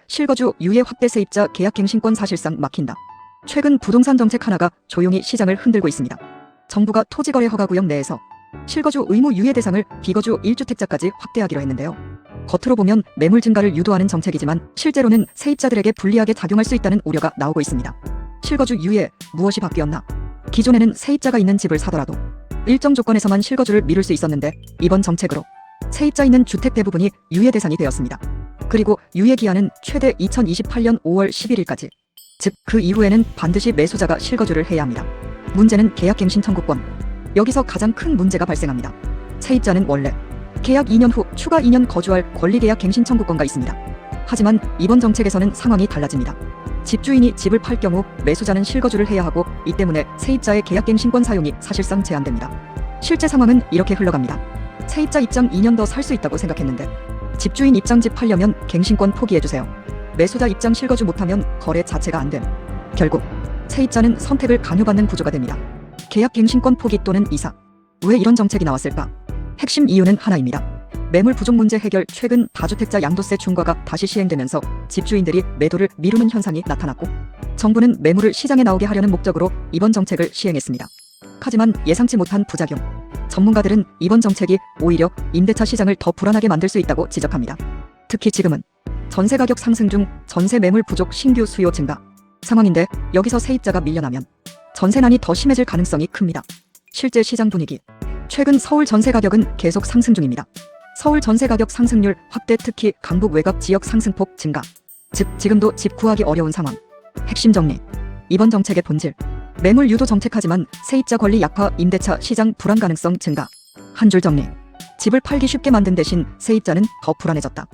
실거주 유예 확대 세입자 계약갱신권 사실상 막힌다. 최근 부동산 정책 하나가 조용히 시장을 흔들고 있습니다. 정부가 토지거래 허가구역 내에서 실거주 의무 유예 대상을 비거주 1주택자까지 확대하기로 했는데요. 겉으로 보면 매물 증가를 유도하는 정책이지만 실제로는 세입자들에게 불리하게 작용할 수 있다는 우려가 나오고 있습니다. 실거주 유예, 무엇이 바뀌었나? 기존에는 세입자가 있는 집을 사더라도 일정 조건에서만 실거주를 미룰 수 있었는데 이번 정책으로 세입자 있는 주택 대부분이 유예 대상이 되었습니다. 그리고 유예 기한은 최대 2028년 5월 11일까지. 즉 그 이후에는 반드시 매수자가 실거주를 해야 합니다. 문제는 계약갱신 청구권. 여기서 가장 큰 문제가 발생합니다. 세입자는 원래 계약 2년 후 추가 2년 거주할 권리계약 갱신 청구권가 있습니다. 하지만 이번 정책에서는 상황이 달라집니다. 집주인이 집을 팔 경우 매수자는 실거주를 해야 하고 이 때문에 세입자의 계약갱신권 사용이 사실상 제한됩니다. 실제 상황은 이렇게 흘러갑니다. 세입자 입장 2년 더 살 수 있다고 생각했는데 집주인 입장 집 팔려면 갱신권 포기해주세요. 매수자 입장 실거주 못하면 거래 자체가 안 됨. 결국 세입자는 선택을 강요받는 구조가 됩니다. 계약갱신권 포기 또는 이사. 왜 이런 정책이 나왔을까? 핵심 이유는 하나입니다. 매물 부족 문제 해결. 최근 다주택자 양도세 중과가 다시 시행되면서 집주인들이 매도를 미루는 현상이 나타났고 정부는 매물을 시장에 나오게 하려는 목적으로 이번 정책을 시행했습니다. 하지만 예상치 못한 부작용. 전문가들은 이번 정책이 오히려 임대차 시장을 더 불안하게 만들 수 있다고 지적합니다. 특히 지금은 전세 가격 상승 중 전세 매물 부족 신규 수요 증가 상황인데 여기서 세입자가 밀려나면 전세난이 더 심해질 가능성이 큽니다. 실제 시장 분위기. 최근 서울 전세 가격은 계속 상승 중입니다. 서울 전세 가격 상승률 확대, 특히 강북 외곽 지역 상승폭 증가. 즉 지금도 집 구하기 어려운 상황. 핵심 정리. 이번 정책의 본질. 매물 유도 정책하지만 세입자 권리 약화, 임대차 시장 불안 가능성 증가. 한 줄 정리. 집을 팔기 쉽게 만든 대신 세입자는 더 불안해졌다.